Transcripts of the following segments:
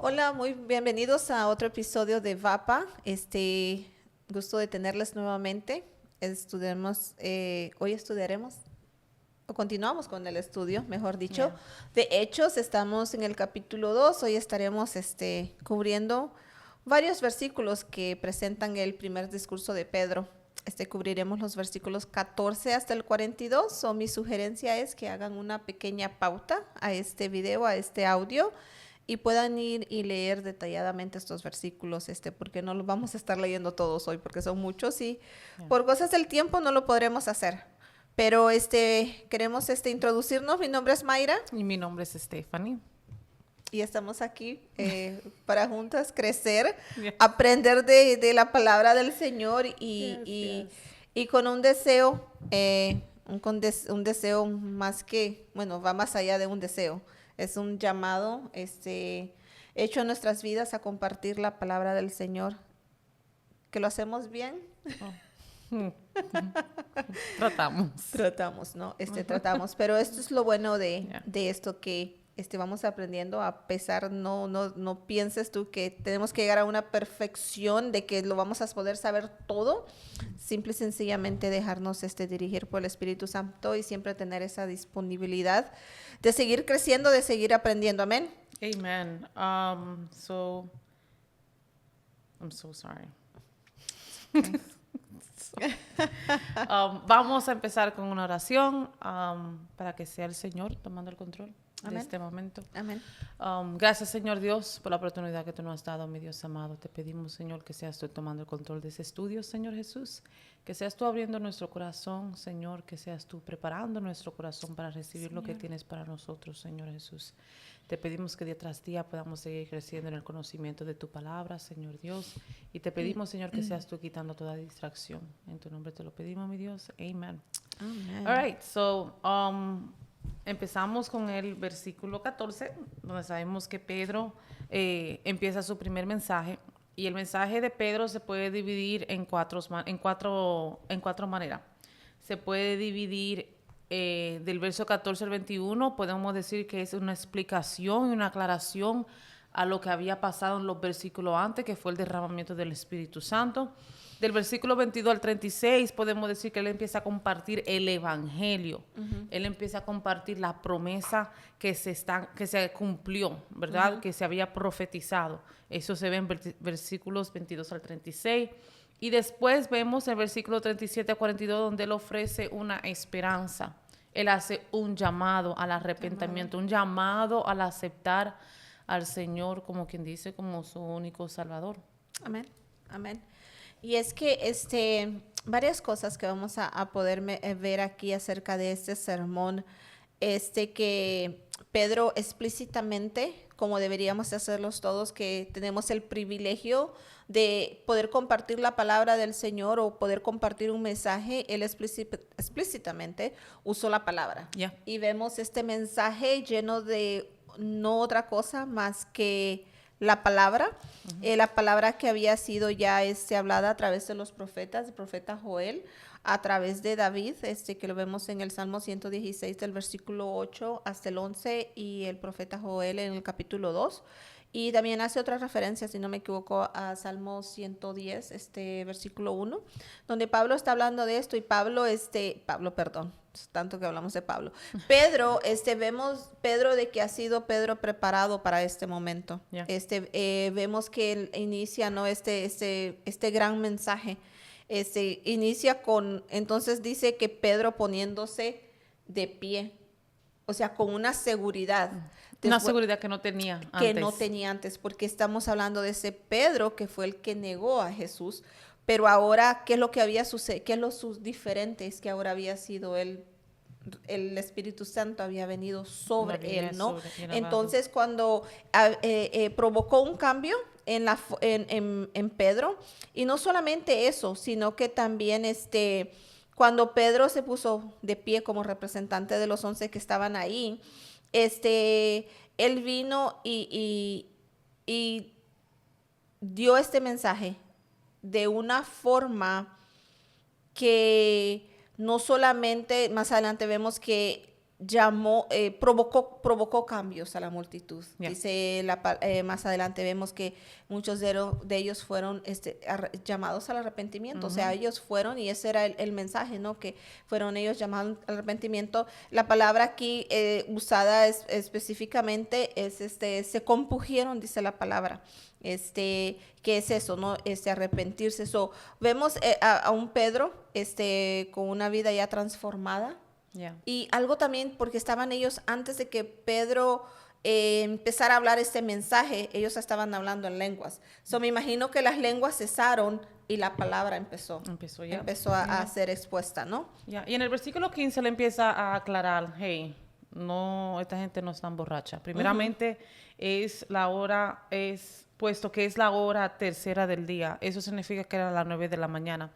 Hola, muy bienvenidos a otro episodio de VAPA. Gusto de tenerles nuevamente. Hoy estudiaremos, o continuamos con el estudio, mejor dicho, Yeah. de Hechos. Estamos en el capítulo 2. Hoy estaremos cubriendo varios versículos que presentan el primer discurso de Pedro. Cubriremos los versículos 14 hasta el 42. Mi sugerencia es que hagan una pequeña pauta a este video, a este audio, y puedan ir y leer detalladamente estos versículos, porque no los vamos a estar leyendo todos hoy, porque son muchos y Yeah. por cosas del tiempo no lo podremos hacer. Pero queremos introducirnos. Mi nombre es Mayra Y mi nombre es Stephanie. y estamos aquí para juntas crecer, Yeah. aprender de la palabra del Señor Yes. y con un deseo, un deseo más que, bueno, va más allá de un deseo. Es un llamado hecho en nuestras vidas a compartir la palabra del Señor. ¿Que lo hacemos bien? Tratamos. Tratamos, ¿no? Tratamos, pero esto es lo bueno Yeah. de esto que vamos aprendiendo, a pesar, no pienses tú que tenemos que llegar a una perfección de que lo vamos a poder saber todo. Simple y sencillamente dejarnos dirigir por el Espíritu Santo y siempre tener esa disponibilidad de seguir creciendo, de seguir aprendiendo. Amén. Amen. So, I'm so sorry. Okay. Vamos a empezar con una oración para que sea el Señor tomando el control Amén. de este momento. Amén. Gracias, Señor Dios, por la oportunidad que tú nos has dado, mi Dios amado. Te pedimos, Señor, que seas tú tomando el control de ese estudio, Señor Jesús. Que seas tú abriendo nuestro corazón, Señor. Que seas tú preparando nuestro corazón para recibir lo que tienes para nosotros, Señor Jesús. Te pedimos que día tras día podamos seguir creciendo en el conocimiento de tu palabra, Señor Dios. Y te pedimos, Señor, que seas tú quitando toda distracción. En tu nombre te lo pedimos, mi Dios. Amen. Amén. All right, so empezamos con el versículo 14, donde sabemos que Pedro empieza su primer mensaje. Y el mensaje de Pedro se puede dividir en cuatro maneras. Se puede dividir del verso 14 al 21, podemos decir que es una explicación y una aclaración a lo que había pasado en los versículos antes, que fue el derramamiento del Espíritu Santo. Del versículo 22 al 36 podemos decir que él empieza a compartir el evangelio. Él empieza a compartir la promesa que se cumplió, ¿verdad? Que se había profetizado. Eso se ve en versículos 22 al 36. Y después vemos el versículo 37 a 42 donde él ofrece una esperanza. Él hace un llamado al arrepentimiento, un llamado al aceptar al Señor, como quien dice, como su único Salvador. Amén. Amén. Y es que varias cosas que vamos a poder ver aquí acerca de este sermón, que Pedro explícitamente, como deberíamos hacerlos todos, que tenemos el privilegio de poder compartir la palabra del Señor o poder compartir un mensaje, él explícitamente usó la palabra. Yeah. Y vemos este mensaje lleno de no otra cosa más que la palabra, la palabra que había sido ya hablada a través de los profetas, el profeta Joel, a través de David, que lo vemos en el Salmo 116 del versículo 8 hasta el 11 y el profeta Joel en el capítulo 2. Y también hace otra referencia, si no me equivoco, a Salmo 110, versículo 1, donde Pablo está hablando de esto y perdón, tanto que hablamos de Pablo. Pedro, vemos Pedro de que ha sido Pedro preparado para este momento. Yeah. Vemos que él inicia, ¿no? este gran mensaje. Inicia con, entonces dice que Pedro poniéndose de pie, o sea, con una seguridad. Una seguridad que no tenía antes. Que no tenía antes, porque estamos hablando de ese Pedro que fue el que negó a Jesús. Pero ahora, ¿qué es lo que había sucedido? ¿Qué es lo diferente? Es que ahora había sido él, el Espíritu Santo había venido sobre él, ¿no? Entonces, cuando provocó un cambio en Pedro, y no solamente eso, sino que también cuando Pedro se puso de pie como representante de los 11 que estaban ahí, él vino y dio este mensaje de una forma que no solamente, más adelante vemos que provocó cambios a la multitud. Yeah. Dice más adelante vemos que muchos de ellos fueron llamados al arrepentimiento. O sea, ellos fueron, y ese era el mensaje, ¿no? Que fueron ellos llamados al arrepentimiento. La palabra aquí usada específicamente es se compungieron, dice la palabra. ¿Qué es eso, no? Arrepentirse. Vemos a un Pedro con una vida ya transformada. Yeah. Y algo también, porque estaban ellos, antes de que Pedro empezara a hablar este mensaje, ellos estaban hablando en lenguas. Me imagino que las lenguas cesaron y la palabra empezó a ser expuesta, ¿no? Yeah. Y en el versículo 15 le empieza a aclarar, hey, no, esta gente no está borracha. Primeramente, puesto que es la hora tercera del día. Eso significa que era a las 9 de la mañana.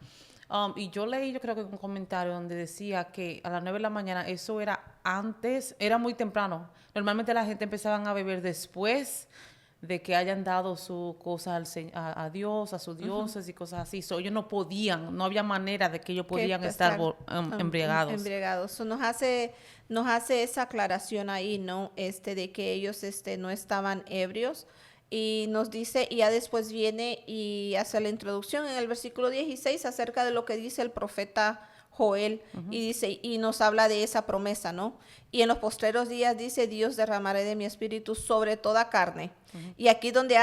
Y yo leí, yo creo que un comentario donde decía que a las 9 de la mañana, eso era antes, era muy temprano. Normalmente la gente empezaban a beber después de que hayan dado su cosa a Dios, a sus dioses y cosas así. Ellos no podían, no había manera de que ellos podían estar embriagados. Embriagados. Nos hace esa aclaración ahí, ¿no? De que ellos no estaban ebrios. Y nos dice, y ya después viene y hace la introducción en el versículo 16 acerca de lo que dice el profeta Joel, y dice, y nos habla de esa promesa, ¿no? Y en los postreros días dice, Dios derramaré de mi espíritu sobre toda carne. Y aquí donde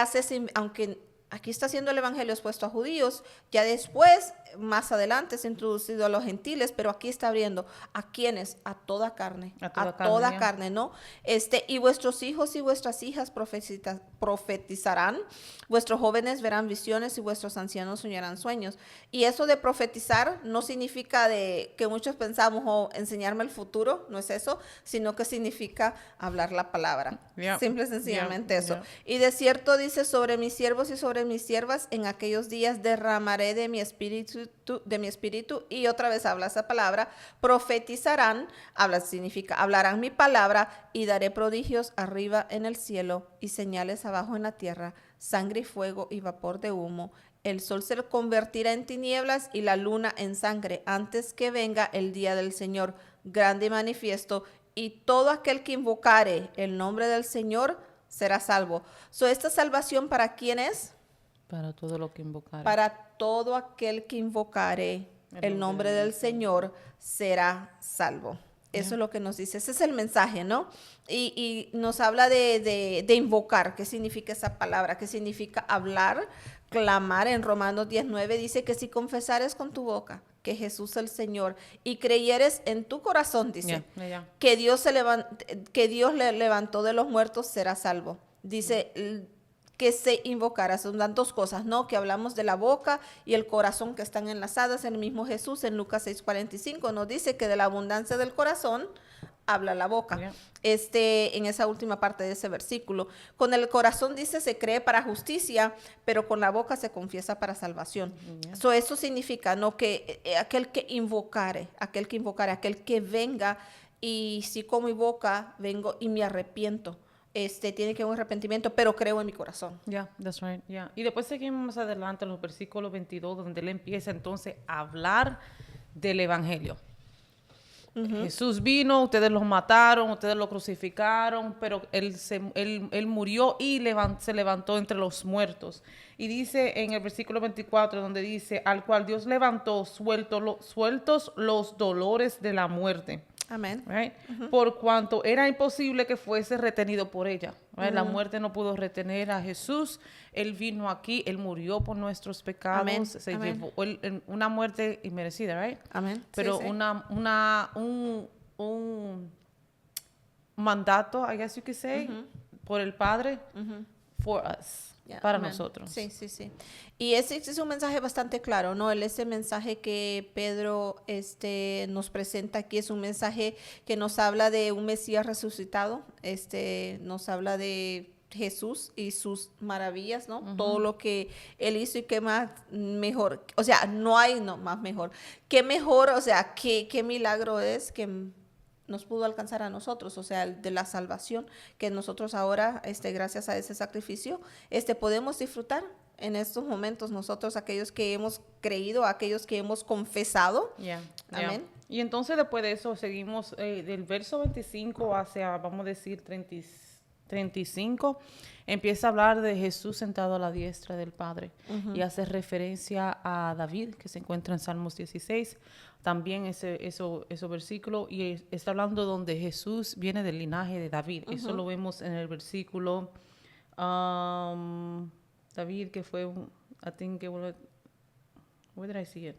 aunque aquí está haciendo el evangelio expuesto a judíos, ya después, más adelante, se ha introducido a los gentiles, pero aquí está abriendo a quienes, a toda carne, a toda carne, ¿no? Y vuestros hijos y vuestras hijas profetizarán, vuestros jóvenes verán visiones y vuestros ancianos soñarán sueños. Y eso de profetizar no significa de que muchos pensamos, enseñarme el futuro, no es eso, sino que significa hablar la palabra. Yeah. Simple y sencillamente eso. Yeah. Y de cierto dice, sobre mis siervos y sobre mis siervas, en aquellos días derramaré de mi espíritu, y otra vez habla esa palabra, profetizarán, significa hablarán mi palabra, y daré prodigios arriba en el cielo y señales abajo en la tierra, sangre y fuego y vapor de humo. El sol se convertirá en tinieblas y la luna en sangre antes que venga el día del Señor, grande y manifiesto, y todo aquel que invocare el nombre del Señor será salvo. ¿Esta salvación para quién es? Para todo lo que invocare. Para todo aquel que invocare el nombre del Señor será salvo. Eso es lo que nos dice. Ese es el mensaje, ¿no? Y nos habla de invocar. ¿Qué significa esa palabra? ¿Qué significa hablar? Clamar. En Romanos 19 dice que si confesares con tu boca que Jesús es el Señor y creyeres en tu corazón, dice, que Dios le levantó de los muertos, será salvo. Dice que se invocara. Son las dos cosas, ¿no? Que hablamos de la boca y el corazón, que están enlazadas. El mismo Jesús en Lucas 6:45 nos dice que de la abundancia del corazón habla la boca. En esa última parte de ese versículo. Con el corazón, dice, se cree para justicia, pero con la boca se confiesa para salvación. Eso significa, ¿no? Que aquel que invocare, aquel que venga, y si con mi boca vengo y me arrepiento, tiene que haber un arrepentimiento, pero creo en mi corazón. That's right. Y después seguimos más adelante en los versículos 22, donde él empieza entonces a hablar del evangelio. Jesús vino, ustedes los mataron, ustedes lo crucificaron, pero él murió y se levantó entre los muertos. Y dice en el versículo 24, donde dice, al cual Dios levantó sueltos los dolores de la muerte. Amén. Right? Por cuanto era imposible que fuese retenido por ella. Right? La muerte no pudo retener a Jesús. Él vino aquí, él murió por nuestros pecados. Amén. Se llevó una muerte inmerecida, right? Amén. Pero sí. un mandato, I guess you could say, por el Padre, for us. Para nosotros. Sí. Y ese es un mensaje bastante claro, ¿no? Ese mensaje que Pedro nos presenta aquí es un mensaje que nos habla de un Mesías resucitado, nos habla de Jesús y sus maravillas, ¿no? Todo lo que él hizo, y qué más mejor, o sea, no hay más mejor. Qué mejor, o sea, qué milagro es que nos pudo alcanzar a nosotros, o sea, de la salvación que nosotros ahora, gracias a ese sacrificio, podemos disfrutar en estos momentos nosotros, aquellos que hemos creído, aquellos que hemos confesado. Yeah, Amén. Y entonces después de eso seguimos del verso 25 hacia, vamos a decir, 35, empieza a hablar de Jesús sentado a la diestra del Padre y hace referencia a David, que se encuentra en Salmos 16, también ese versículo, y está hablando donde Jesús viene del linaje de David. Eso lo vemos en el versículo, David, que fue, I think, where did I see it?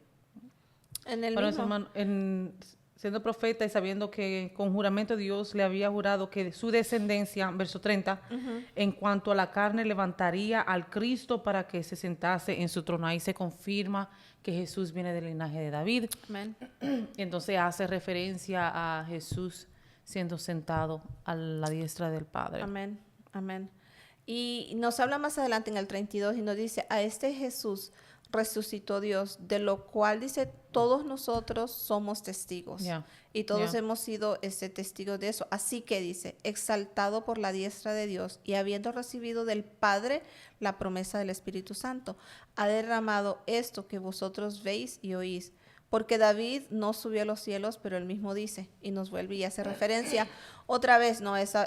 En el Bueno, mismo. siendo profeta y sabiendo que con juramento Dios le había jurado que de su descendencia, verso 30, en cuanto a la carne levantaría al Cristo para que se sentase en su trono. Ahí se confirma que Jesús viene del linaje de David. Amén. Entonces hace referencia a Jesús siendo sentado a la diestra del Padre. Amén. Amén. Y nos habla más adelante en el 32 y nos dice, a este Jesús resucitó Dios, de lo cual dice, todos nosotros somos testigos. Yeah. Y todos Yeah. hemos sido testigos de eso. Así que dice, exaltado por la diestra de Dios y habiendo recibido del Padre la promesa del Espíritu Santo, ha derramado esto que vosotros veis y oís. Porque David no subió a los cielos, pero él mismo dice, y nos vuelve y hace referencia otra vez, ¿no? Ese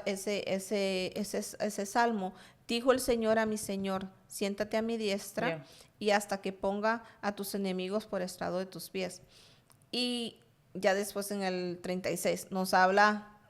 salmo. Dijo el Señor a mi Señor, siéntate a mi diestra Yeah. y hasta que ponga a tus enemigos por estrado de tus pies. Y ya después en el 36 nos habla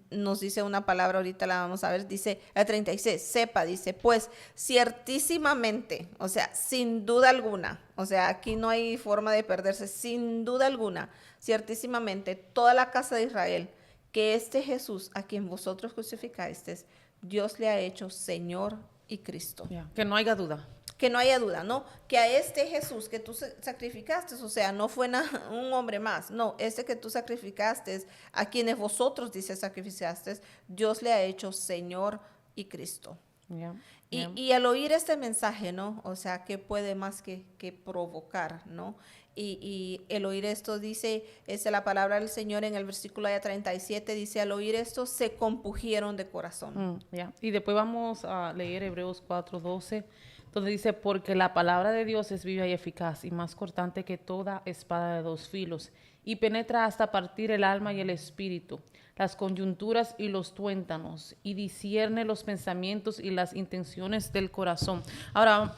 nos dice una palabra, ahorita la vamos a ver, dice el 36, sepa, dice, pues ciertísimamente, o sea, sin duda alguna, o sea, aquí no hay forma de perderse, sin duda alguna, ciertísimamente, toda la casa de Israel, que este Jesús a quien vosotros crucificasteis, Dios le ha hecho Señor y Cristo. Yeah. Que no haya duda. Que no haya duda, ¿no? Que a este Jesús que tú sacrificaste, o sea, no fue un hombre más, no, este que tú sacrificaste, a quienes vosotros, dice, sacrificaste, Dios le ha hecho Señor y Cristo. Yeah. Y al oír este mensaje, ¿no? O sea, ¿qué puede más que provocar, ¿no? Y el oír esto dice, es la palabra del Señor en el versículo 37, dice, al oír esto se compugieron de corazón. Yeah. Y después vamos a leer Hebreos 4:12, donde dice, porque la palabra de Dios es viva y eficaz y más cortante que toda espada de dos filos y penetra hasta partir el alma y el espíritu, las coyunturas y los tuétanos y discierne los pensamientos y las intenciones del corazón. Ahora,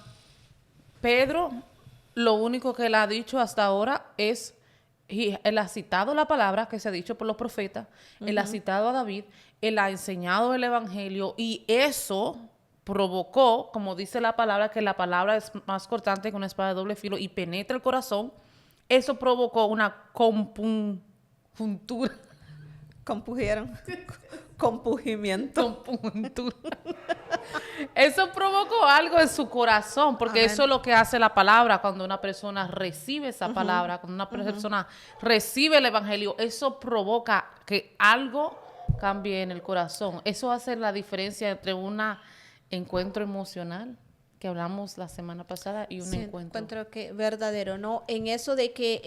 Pedro, lo único que él ha dicho hasta ahora es, él ha citado la palabra que se ha dicho por los profetas, él ha citado a David, él ha enseñado el evangelio y eso provocó, como dice la palabra, que la palabra es más cortante que una espada de doble filo y penetra el corazón. Eso provocó una compuntura. Compugieron. Compugimiento. Compuntura. Eso provocó algo en su corazón, porque Amén. eso es lo que hace la palabra cuando una persona recibe esa palabra, cuando una persona recibe el evangelio, eso provoca que algo cambie en el corazón. Eso hace la diferencia entre un encuentro emocional que hablamos la semana pasada y un Sí, encuentro que verdadero, ¿no? En eso de que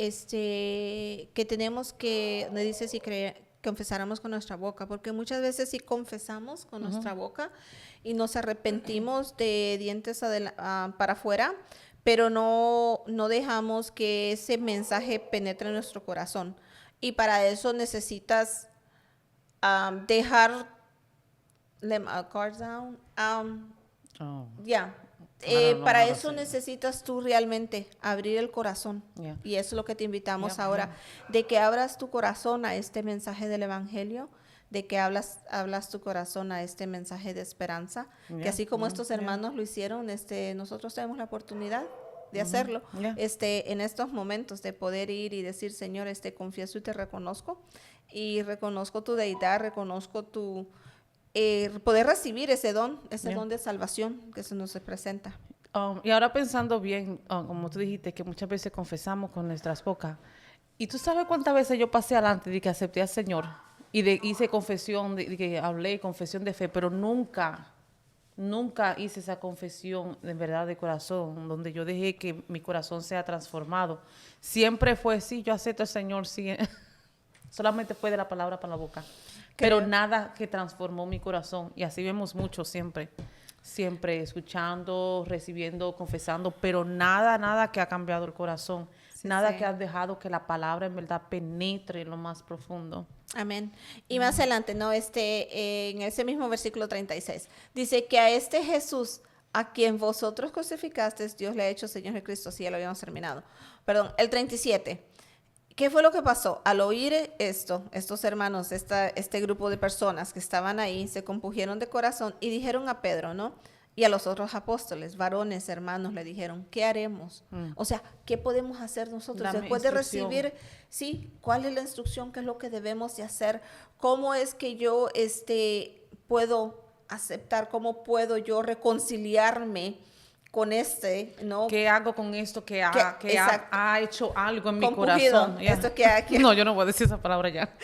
que tenemos que, me dice si confesáramos con nuestra boca, porque muchas veces sí confesamos con nuestra boca y nos arrepentimos de dientes para afuera, pero no dejamos que ese mensaje penetre en nuestro corazón. Y para eso necesitas dejar guards down, ya. No, Para no, eso sí. necesitas tú realmente abrir el corazón. Yeah. Y eso es lo que te invitamos Yeah, ahora, de que abras tu corazón a este mensaje del evangelio, de que hablas tu corazón a este mensaje de esperanza, que Yeah, así como yeah, estos yeah. hermanos lo hicieron, nosotros tenemos la oportunidad de hacerlo, Yeah. en estos momentos de poder ir y decir, Señor, confieso y te reconozco tu deidad, reconozco tu poder recibir ese don Yeah. don de salvación que se nos presenta. Y ahora pensando bien, como tú dijiste, que muchas veces confesamos con nuestras bocas. ¿Y tú sabes cuántas veces yo pasé adelante de que acepté al Señor? Y hice confesión, de que hablé confesión de fe, pero nunca hice esa confesión de verdad de corazón, donde yo dejé que mi corazón sea transformado. Siempre fue, sí, yo acepto al Señor, sí. Solamente fue de la palabra para la boca. Pero nada que transformó mi corazón. Y así vemos mucho siempre siempre escuchando, recibiendo, confesando, pero nada que ha cambiado el corazón, nada que ha dejado que la palabra en verdad penetre en lo más profundo. Amén. Y más adelante, ¿no? En ese mismo versículo 36, dice que a este Jesús, a quien vosotros crucificasteis, Dios le ha hecho Señor de Cristo. Sí, ya lo habíamos terminado. Perdón, el 37. ¿Qué fue lo que pasó? Al oír esto, estos hermanos, este grupo de personas que estaban ahí, se compungieron de corazón y dijeron a Pedro, ¿no? Y a los otros apóstoles, varones, hermanos, le dijeron, ¿qué haremos? O sea, ¿qué podemos hacer nosotros? Dame Después de instrucción. recibir, sí, ¿cuál es la instrucción? ¿Qué es lo que debemos de hacer? ¿Cómo es que yo puedo aceptar? ¿Cómo puedo yo reconciliarme con ¿no? ¿Qué hago con esto que ha hecho algo en mi Compungido, corazón? Ya. esto No, yo no voy a decir esa palabra ya.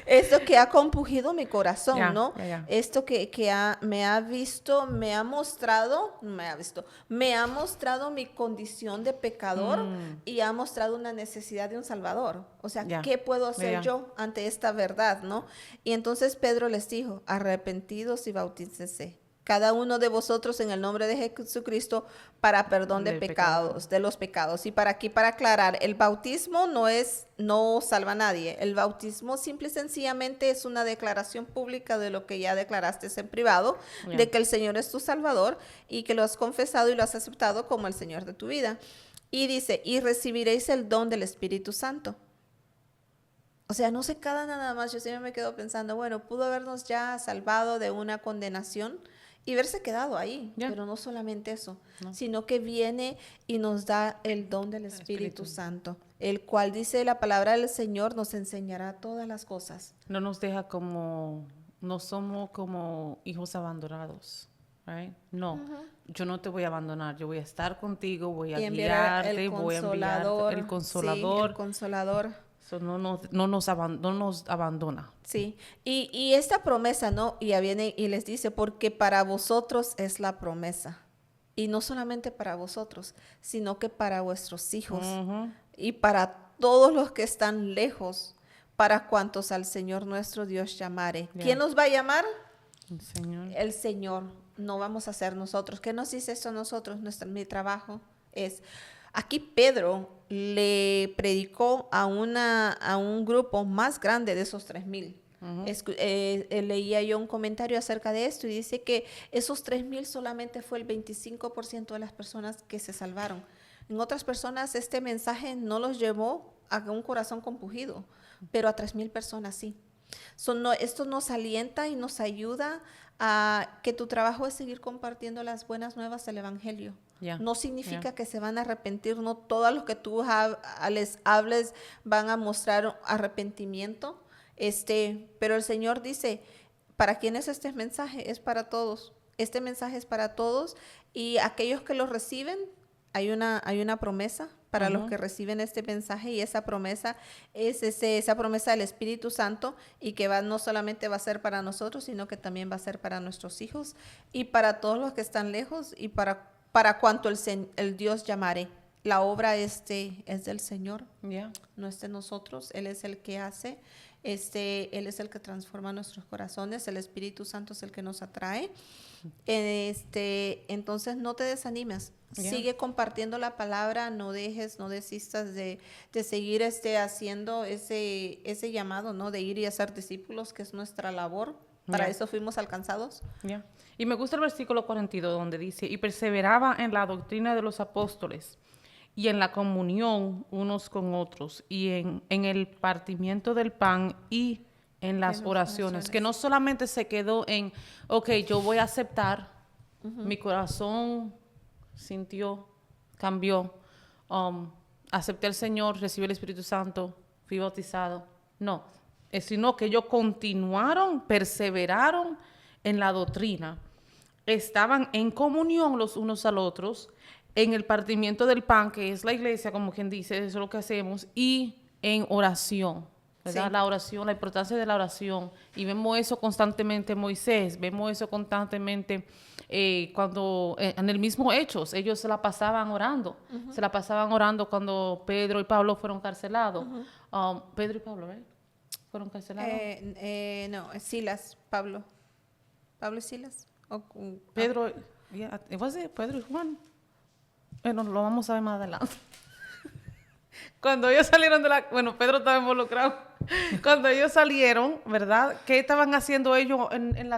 Esto que ha compungido mi corazón, Ya, ¿no? ya. Esto me ha mostrado mi condición de pecador y ha mostrado una necesidad de un Salvador. O sea, Ya, ¿qué puedo hacer ya. yo ante esta verdad, no? Y entonces Pedro les dijo, arrepentidos y bautícense cada uno de vosotros en el nombre de Jesucristo para perdón de los pecados. Y para aclarar, el bautismo no salva a nadie. El bautismo simple y sencillamente es una declaración pública de lo que ya declaraste en privado, de que el Señor es tu Salvador y que lo has confesado y lo has aceptado como el Señor de tu vida. Y dice, y recibiréis el don del Espíritu Santo. O sea, no se queda nada más. Yo siempre me quedo pensando, bueno, pudo habernos ya salvado de una condenación y verse quedado ahí, pero no solamente eso, sino que viene y nos da el don del Espíritu Santo, el cual dice la palabra del Señor nos enseñará todas las cosas. No nos deja no somos como hijos abandonados, right? No, yo no te voy a abandonar, yo voy a estar contigo, voy a guiarte, voy a enviar el Consolador. Sí, el Consolador. So, no nos abandona. Sí, y esta promesa, ¿no? Y ya viene y les dice, porque para vosotros es la promesa. Y no solamente para vosotros, sino que para vuestros hijos y para todos los que están lejos, para cuantos al Señor nuestro Dios llamare. ¿Quién nos va a llamar? El Señor. El Señor. No vamos a ser nosotros. ¿Qué nos dice esto a nosotros? Mi trabajo es... Aquí Pedro le predicó a un grupo más grande de esos 3,000. Leía yo un comentario acerca de esto y dice que esos 3,000 solamente fue el 25% de las personas que se salvaron. En otras personas este mensaje no los llevó a un corazón compungido, pero a 3,000 personas sí. Esto nos alienta y nos ayuda a que tu trabajo es seguir compartiendo las buenas nuevas del Evangelio. No significa que se van a arrepentir, no todos los que tú les hables van a mostrar arrepentimiento, pero el Señor dice, ¿para quién es este mensaje? Es para todos. Este mensaje es para todos y aquellos que lo reciben, hay una promesa para los que reciben este mensaje y esa promesa es esa promesa del Espíritu Santo y que no solamente va a ser para nosotros, sino que también va a ser para nuestros hijos y para todos los que están lejos y para cuanto el Dios llamare. La obra es del Señor, no es de nosotros. Él es el que hace, Él es el que transforma nuestros corazones, el Espíritu Santo es el que nos atrae. Entonces no te desanimes, sigue compartiendo la palabra, no desistas de seguir haciendo ese llamado, ¿no? De ir y hacer discípulos, que es nuestra labor. Para eso fuimos alcanzados. Y me gusta el versículo 42 donde dice, y perseveraba en la doctrina de los apóstoles y en la comunión unos con otros y en el partimiento del pan y en las oraciones. Que no solamente se quedó en, ok, yo voy a aceptar, mi corazón sintió, cambió, acepté al Señor, recibí el Espíritu Santo, fui bautizado. No, sino que ellos continuaron, perseveraron en la doctrina, estaban en comunión los unos a los otros, en el partimiento del pan, que es la iglesia, como quien dice, eso es lo que hacemos, y en oración, ¿verdad? Sí. La oración, la importancia de la oración, y vemos eso constantemente en Moisés, vemos eso constantemente cuando en el mismo Hechos, ellos se la pasaban orando, se la pasaban orando cuando Pedro y Pablo fueron encarcelados. Pedro y Pablo, ¿verdad? ¿Fueron encarcelados? No, Silas, Pablo y Silas. Pedro, was it Pedro y Juan? Bueno, lo vamos a ver más adelante. Cuando ellos salieron bueno, Pedro estaba involucrado. Cuando ellos salieron, ¿verdad? ¿Qué estaban haciendo ellos en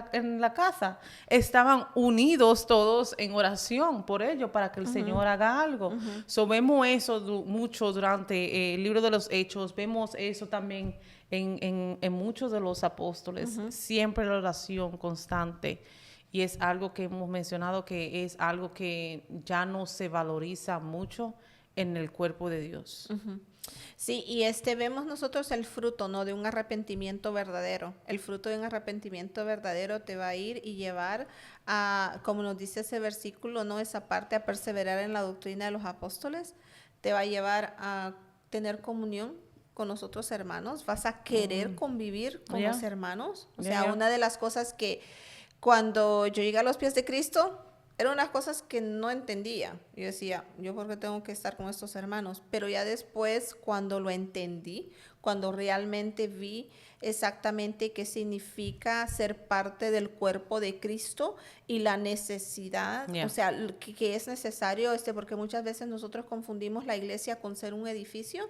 la casa? Estaban unidos todos en oración por ellos, para que el Señor haga algo. So, vemos eso mucho durante el libro de los Hechos. Vemos eso también en muchos de los apóstoles. Siempre la oración constante. Y es algo que hemos mencionado, que es algo que ya no se valoriza mucho en el cuerpo de Dios. Sí, y vemos nosotros el fruto, ¿no? De un arrepentimiento verdadero. El fruto de un arrepentimiento verdadero te va a ir y llevar a, como nos dice ese versículo, ¿no? Esa parte, a perseverar en la doctrina de los apóstoles. Te va a llevar a tener comunión con los otros hermanos. Vas a querer convivir con los hermanos. O sea, una de las cosas que cuando yo llegué a los pies de Cristo, eran unas cosas que no entendía. Yo decía, ¿yo por qué tengo que estar con estos hermanos? Pero ya después, cuando lo entendí, cuando realmente vi exactamente qué significa ser parte del cuerpo de Cristo y la necesidad, o sea, que es necesario, porque muchas veces nosotros confundimos la iglesia con ser un edificio.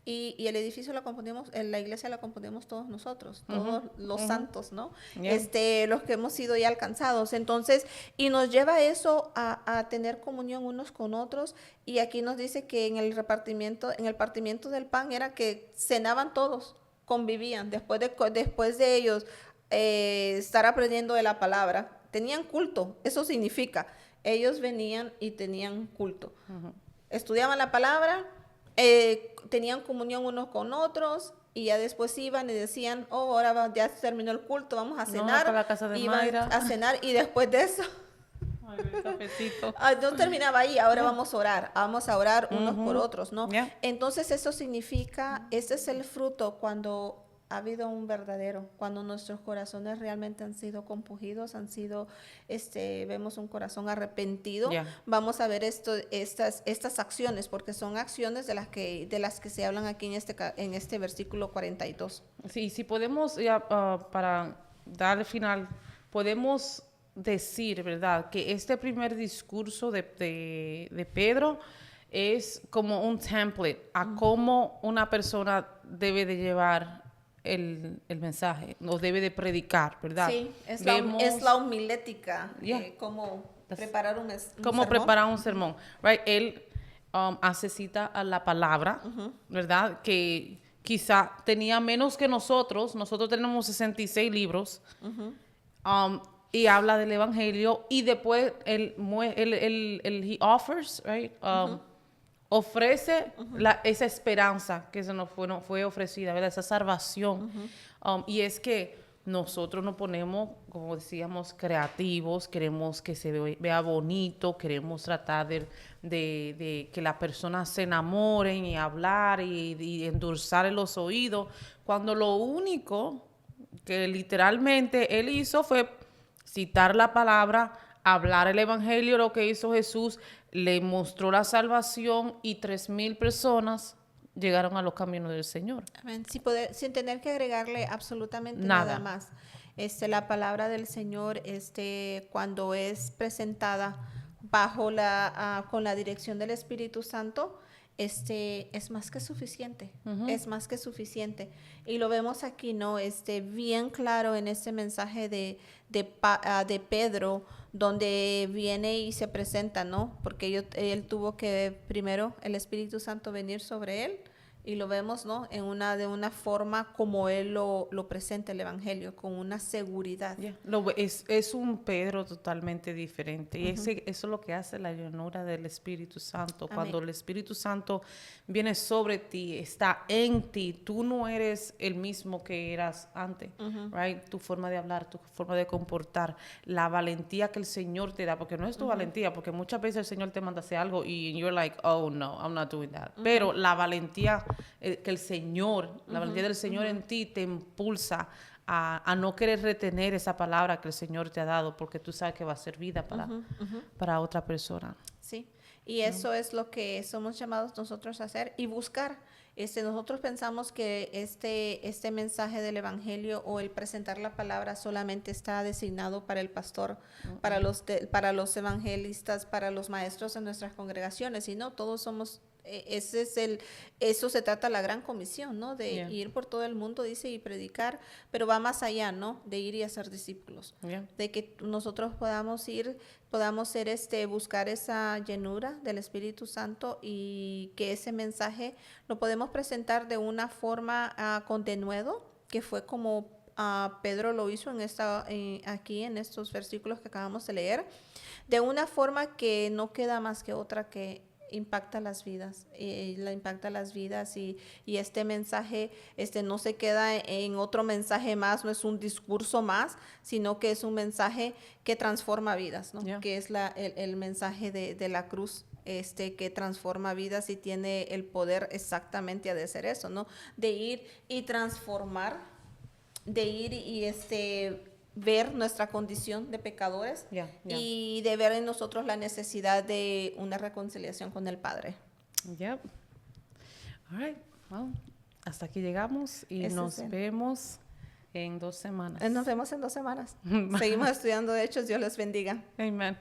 Y el edificio la iglesia la confundimos todos nosotros, todos los santos, ¿no? Los que hemos sido ya alcanzados. Entonces, y nos lleva eso a tener comunión unos con otros. Y aquí nos dice que en el partimiento del pan era que cenaban todos, convivían. Después de ellos estar aprendiendo de la palabra, tenían culto. Eso significa, ellos venían y tenían culto. Estudiaban la palabra, tenían comunión unos con otros, y ya después iban y decían, ahora ya terminó el culto, vamos a cenar. Para la casa de Mayra. A cenar, y después de eso no terminaba ahí, ahora vamos a orar unos por otros, ¿no? Entonces eso significa, ese es el fruto cuando ha habido un verdadero, cuando nuestros corazones realmente han sido compungidos, vemos un corazón arrepentido. Vamos a ver estas acciones, porque son acciones de las que se hablan aquí en este versículo 42. Sí, si podemos, para dar el final, podemos decir, ¿verdad?, que este primer discurso de Pedro es como un template a cómo una persona debe de llevar el mensaje, o debe de predicar, ¿verdad? Sí, es la homilética, cómo preparar un sermón. Right? Él hace cita a la palabra, ¿verdad? Que quizá tenía menos que nosotros tenemos 66 libros, y habla del evangelio, y después he offers, right? Ofrece esa esperanza que se nos fue ofrecida, ¿verdad? Esa salvación. Y es que nosotros nos ponemos, como decíamos, creativos, queremos que se vea bonito, queremos tratar de que las personas se enamoren y hablar y endulzar los oídos, cuando lo único que literalmente él hizo fue citar la palabra, hablar el evangelio, lo que hizo Jesús, le mostró la salvación, y 3,000 personas llegaron a los caminos del Señor. Amén. Sin tener que agregarle absolutamente nada más. La palabra del Señor, cuando es presentada con la dirección del Espíritu Santo, es más que suficiente, es más que suficiente. Y lo vemos aquí, ¿no? Bien claro en este mensaje de Pedro, donde viene y se presenta, ¿no? Porque él tuvo que primero el Espíritu Santo venir sobre él, y lo vemos, ¿no? De una forma como él lo presenta el evangelio, con una seguridad. Es un Pedro totalmente diferente. Y eso es lo que hace la llenura del Espíritu Santo. Amén. Cuando el Espíritu Santo viene sobre ti, está en ti, tú no eres el mismo que eras antes, right? Tu forma de hablar, tu forma de comportar, la valentía que el Señor te da, porque no es tu valentía, porque muchas veces el Señor te manda a hacer algo y you're like, oh no, I'm not doing that. Pero la valentía que el Señor, la valentía del Señor en ti te impulsa a no querer retener esa palabra que el Señor te ha dado, porque tú sabes que va a ser vida para otra persona. Sí, y eso es lo que somos llamados nosotros a hacer y buscar. Nosotros pensamos que este mensaje del Evangelio o el presentar la palabra solamente está designado para el pastor, para los evangelistas, para los maestros en nuestras congregaciones, y no, todos somos. Eso se trata la gran comisión, ¿no? De ir por todo el mundo, dice, y predicar, pero va más allá, ¿no? De ir y hacer discípulos. De que nosotros podamos ir, buscar esa llenura del Espíritu Santo y que ese mensaje lo podemos presentar de una forma con denuedo, que fue como Pedro lo hizo aquí en estos versículos que acabamos de leer, de una forma que no queda más que otra que impacta las vidas, y este mensaje no se queda en otro mensaje más, no es un discurso más, sino que es un mensaje que transforma vidas, ¿no? Que es el mensaje de la cruz, que transforma vidas y tiene el poder exactamente de hacer eso, ¿no? De ir y transformar, de ir y ver nuestra condición de pecadores y de ver en nosotros la necesidad de una reconciliación con el Padre. Yep. All right. Well, hasta aquí llegamos y nos vemos en 2 semanas. Nos vemos en 2 semanas. Seguimos estudiando Hechos. Dios les bendiga. Amen.